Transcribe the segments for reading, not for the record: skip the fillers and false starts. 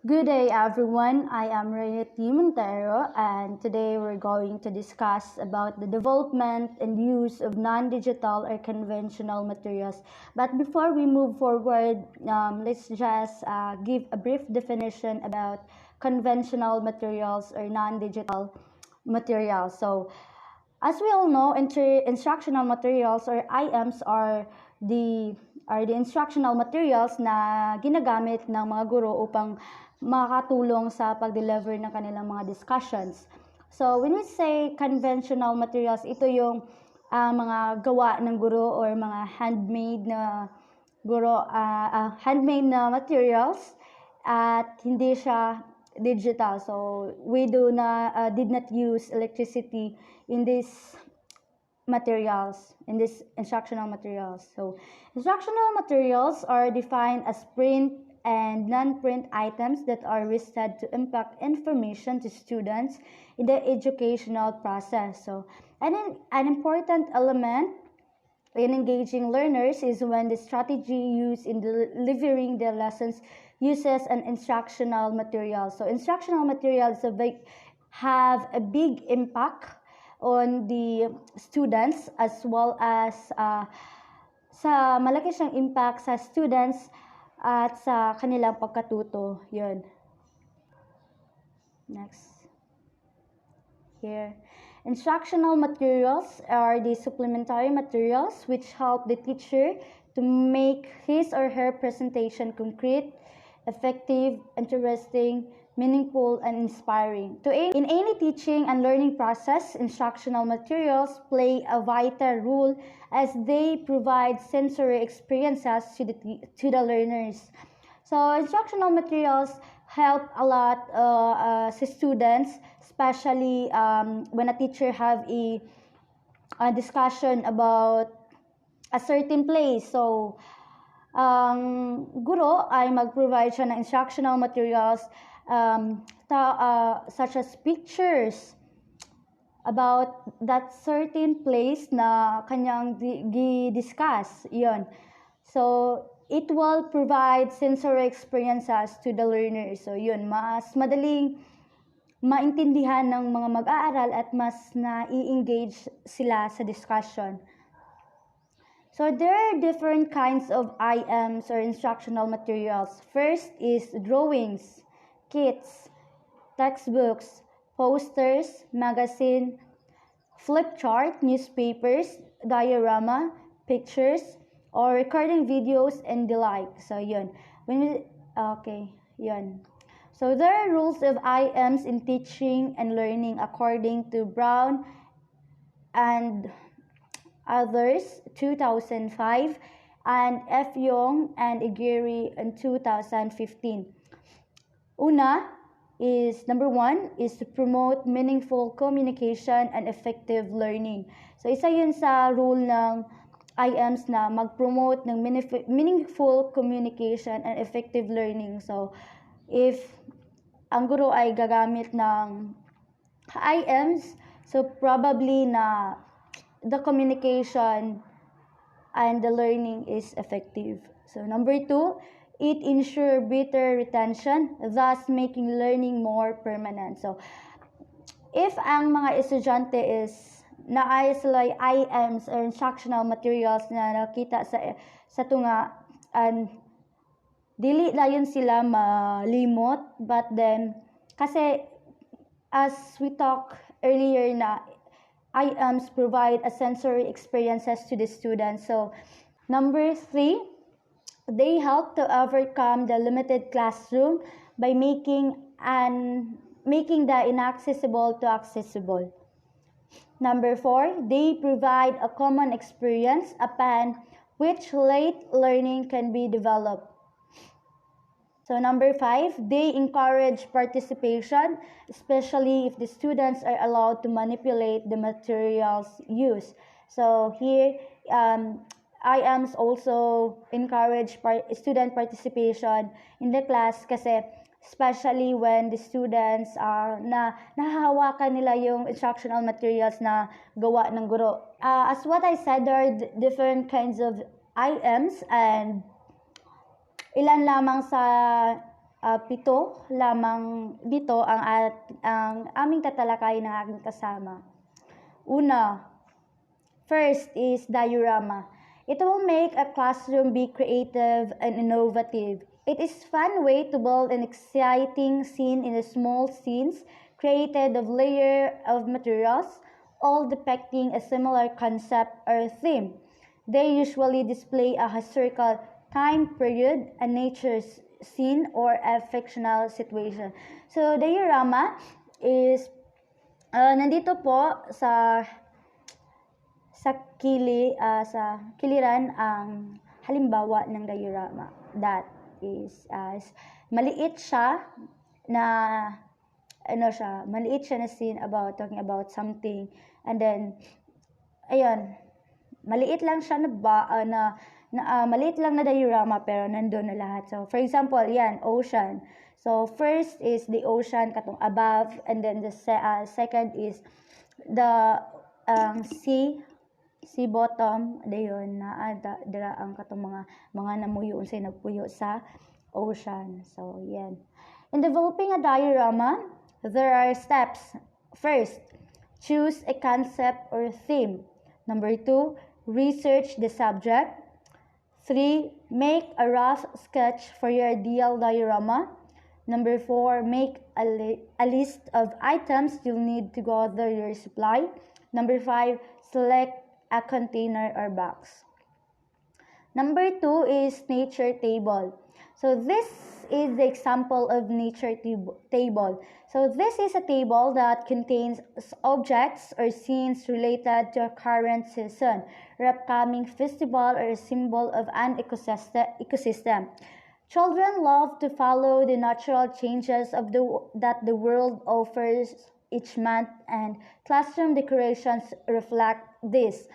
Good day everyone, I am Rayati Montero and today we're going to discuss about the development and use of non-digital or conventional materials. But before we move forward, let's just give a brief definition about conventional materials or non-digital materials. So as we all know, instructional materials or IMs are the instructional materials na ginagamit ng mga guro upang makatulong sa pag-deliver ng kanilang mga discussions. So, when we say conventional materials, ito yung mga gawa ng guro or mga handmade na materials at hindi siya digital. So, we did not use electricity in these instructional materials. So, instructional materials are defined as print and non-print items that are listed to impact information to students in the educational process. So, an important element in engaging learners is when the strategy used in delivering the lessons uses an instructional material. So, instructional materials have a big impact on the students as well as malaki siyang impact sa students at sa kanilang pagkatuto. Yun. Next. Here. Instructional materials are the supplementary materials which help the teacher to make his or her presentation concrete, effective, interesting, meaningful, and inspiring. In any teaching and learning process, instructional materials play a vital role as they provide sensory experiences to the learners. So, instructional materials help a lot sa students, especially when a teacher have a discussion about a certain place. So, guro ay mag-provide siya ng instructional materials such as pictures about that certain place na kanyang discuss. Yun. So, it will provide sensory experiences to the learners. So, yun. Mas madaling maintindihan ng mga mag-aaral at mas na-i-engage sila sa discussion. So, there are different kinds of IMs or instructional materials. First is drawings, kits, textbooks, posters, magazine, flip chart, newspapers, diorama, pictures, or recording videos and the like. So, yun. Yun. So, there are rules of IMs in teaching and learning according to Brown and others, 2005, and F. Young and Aguirre in 2015. Number one is to promote meaningful communication and effective learning. So, isa yun sa rule ng IMs na mag-promote ng meaningful communication and effective learning. So, if ang guro ay gagamit ng IMs, so probably na the communication and the learning is effective. So, number two, it ensures better retention, thus making learning more permanent. So, if ang mga estudyante is naayos sila IMs or instructional materials na nakita sa tunga, and dili layon sila malimot, but then, kasi as we talked earlier na IMs provide a sensory experiences to the students. So, number three, they help to overcome the limited classroom by making the inaccessible to accessible. Number four, they provide a common experience upon which late learning can be developed. So, number five, they encourage participation, especially if the students are allowed to manipulate the materials used. So, here, IMs also encourage student participation in the class kasi especially when the students are nahahawakan nila yung instructional materials na gawa ng guro. As what I said, there are different kinds of IMs and ilan lamang sa Pito lamang dito ang aming tatalakay ng aking kasama. Una, first is diorama. It will make a classroom be creative and innovative. It is a fun way to build an exciting scene in a small scenes created of layer of materials, all depicting a similar concept or theme. They usually display a historical time period, a nature scene, or a fictional situation. So, diorama is nandito po sa kiliran ang halimbawa ng diorama. That is maliit siya na maliit siya na scene talking about something, and then ayun, maliit lang siya maliit lang na diorama pero nandoon na lahat. So for example, yan, ocean. So first is the ocean katong above, and then the second is the sea bottom dayon na dira ang katong mga namuyo unsay nagpuyo sa ocean. So yan. In developing a diorama, there are steps. First, choose a concept or theme. Number 2, research the subject. 3, make a rough sketch for your ideal diorama. Number 4, make a list of items you'll need to gather your supply. Number 5, select a container or box. Number 2 is nature table. So this is the example of nature table. So this is a table that contains objects or scenes related to a current season or upcoming festival or a symbol of an ecosystem. Children love to follow the natural changes that the world offers each month, and classroom decorations reflect this.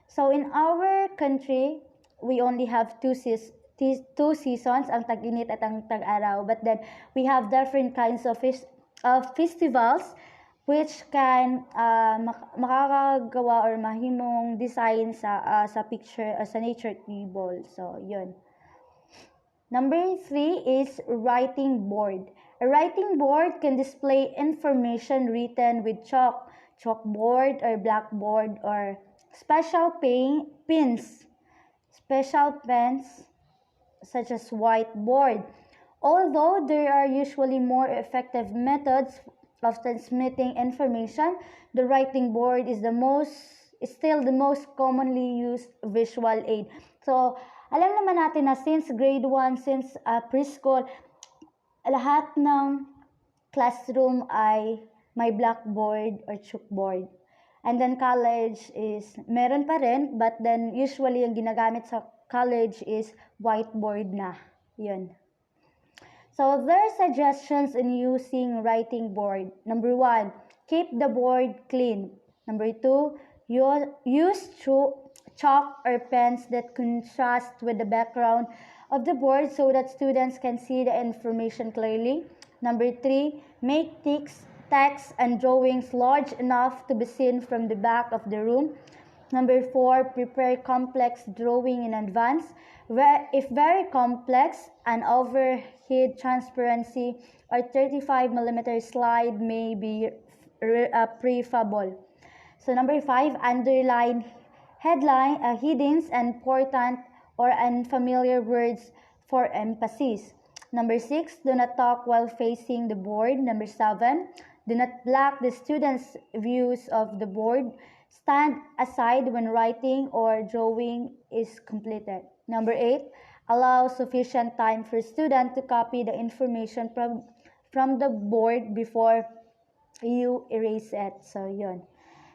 So in our country, we only have two seasons, ang tag-init at ang tag-araw. But then we have different kinds of festivals which can makakagawa or mahimong design sa picture sa nature table. So yun. Number 3 is writing board. A writing board can display information written with chalkboard or blackboard, or special pens such as whiteboard. Although there are usually more effective methods of transmitting information, the writing board is still the most commonly used visual aid. So, alam naman natin na since grade 1, since preschool, lahat ng classroom ay may blackboard or chalkboard. And then college is meron pa rin, but then usually yung ginagamit sa college is whiteboard na. Yun. So there are suggestions in using writing board. Number 1, keep the board clean. Number 2, use chalk or pens that contrast with the background of the board so that students can see the information clearly. Number 3, make text and drawings large enough to be seen from the back of the room. Number 4, prepare complex drawing in advance. If very complex, an overhead transparency or 35mm slide may be preferable. So number 5, underline headings and important or unfamiliar words for emphasis. Number 6, do not talk while facing the board. Number 7, do not block the students' views of the board. Stand aside when writing or drawing is completed. Number 8, allow sufficient time for student to copy the information from the board before you erase it. So, yun.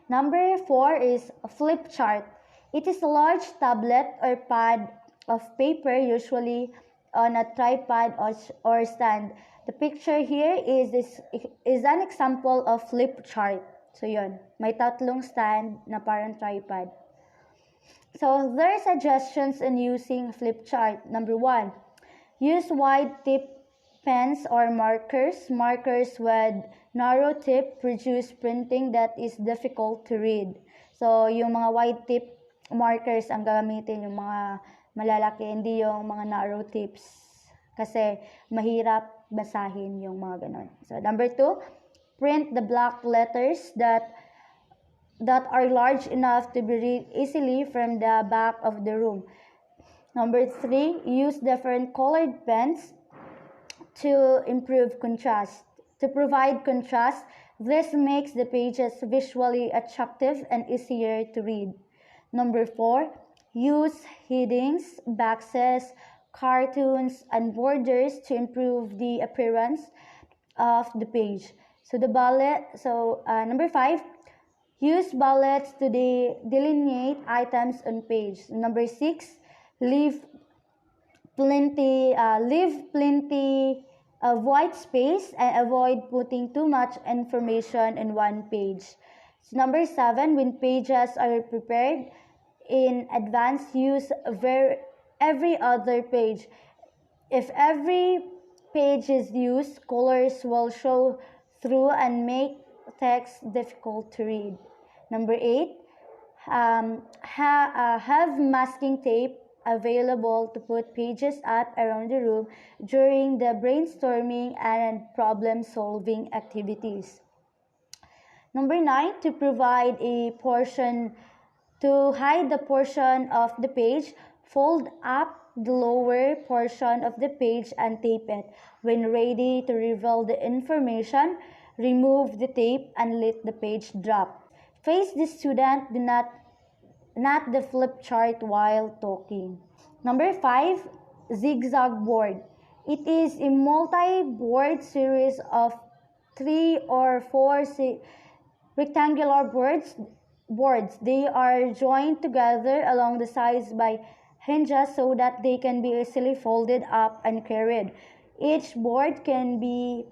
Number 4 is a flip chart. It is a large tablet or pad of paper, usually on a tripod or stand. The picture here is an example of flip chart. So yun, may tatlong stand na parang tripod. So there are suggestions in using flip chart. Number 1, use wide tip pens or markers. Markers with narrow tip produce printing that is difficult to read. So yung mga wide tip markers ang gagamitin, yung mga malalaki, hindi yung mga narrow tips. Kasi mahirap basahin yung mga ganon. So, number 2, print the block letters that are large enough to be read easily from the back of the room. Number 3, use different colored pens to improve contrast. To provide contrast, this makes the pages visually attractive and easier to read. Number 4, use headings, boxes, cartoons, and borders to improve the appearance of the page. Number 5, use bullets to delineate items on page. Number 6, leave plenty of white space and avoid putting too much information in one page. So number 7, when pages are prepared in advance, use every other page. If every page is used, colors will show through and make text difficult to read. Number 8, have masking tape available to put pages up around the room during the brainstorming and problem solving activities. Number 9, to provide a portion to hide the portion of the page, fold up the lower portion of the page and tape it. When ready to reveal the information, remove the tape and let the page drop. Face the student, do not the flip chart while talking. Number 5, zigzag board. It is a multi-board series of 3 or 4 rectangular boards. They are joined together along the sides by hinges so that they can be easily folded up and carried. Each board can be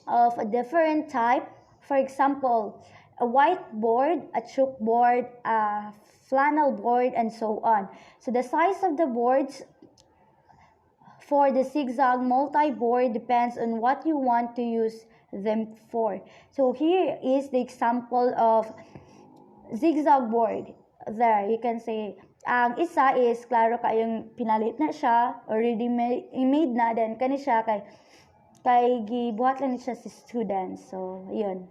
of a different type. For example, a whiteboard, a chalkboard, a flannel board, and so on. So the size of the boards for the zigzag multi-board depends on what you want to use them for. So here is the example of zigzag board. There, you can say, ang isa is, klaro kayong pinalit na siya, already made na, then kani siya kay gibuhat lang siya sa students. So, yun.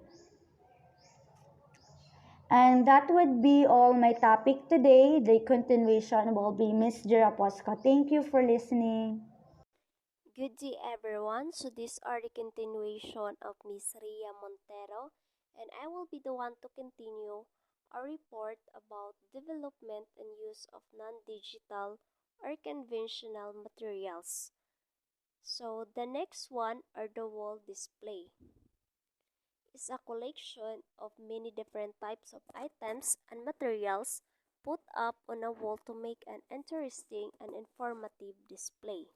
And that would be all my topic today. The continuation will be Miss Jira Posca. Thank you for listening. Good day everyone. So these are the continuation of Miss Ria Montero, and I will be the one to continue a report about development and use of non-digital or conventional materials. So the next one are the wall display. It's a collection of many different types of items and materials put up on a wall to make an interesting and informative display.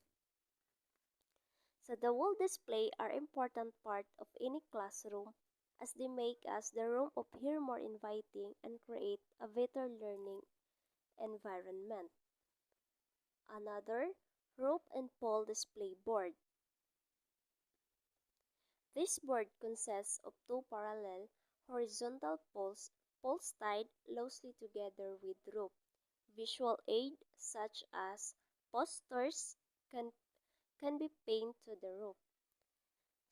So the wall display are important part of any classroom as they make us the room appear more inviting and create a better learning environment. Another, rope and pole display board. This board consists of two parallel horizontal poles tied loosely together with rope. Visual aid such as posters can be pinned to the rope.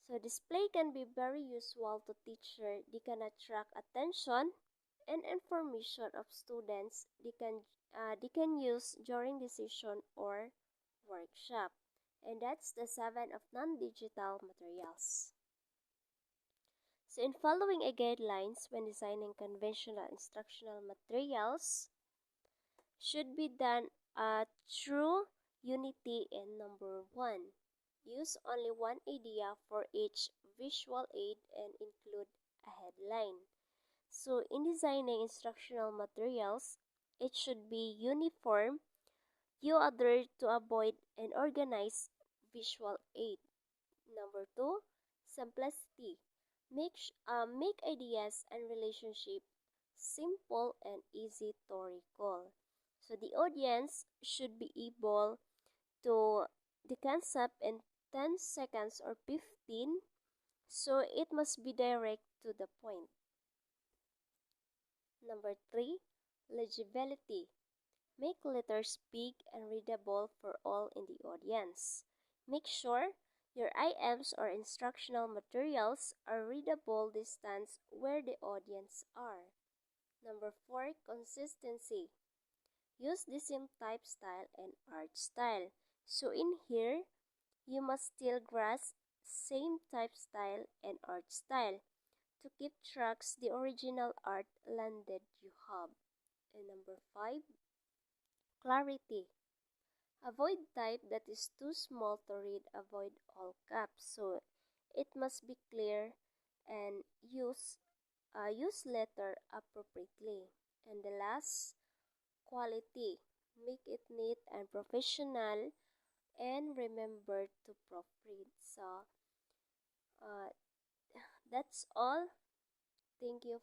So display can be very useful to teacher. They can attract attention and information of students they can use during decision or workshop. And that's the 7 of non-digital materials. So in following a guidelines when designing conventional instructional materials should be done through unity in number 1. Use only one idea for each visual aid and include a headline. So in designing instructional materials, it should be uniform. You adhere to avoid an organized visual aid. Number 2, simplicity. Make ideas and relationship simple and easy to recall. So the audience should be able to the concept in 10 seconds or 15, so it must be direct to the point. Number 3, legibility. Make letters big and readable for all in the audience. Make sure Your IMs or instructional materials are readable distance where the audience are. Number 4, consistency. Use the same type style and art style. So in here, you must still grasp same type style and art style to keep tracks the original art landed you have. And number 5, clarity. Avoid type that is too small to read. Avoid all caps. So it must be clear and use letter appropriately. And the last, quality. Make it neat and professional, and remember to proofread. So uh, that's all. Thank you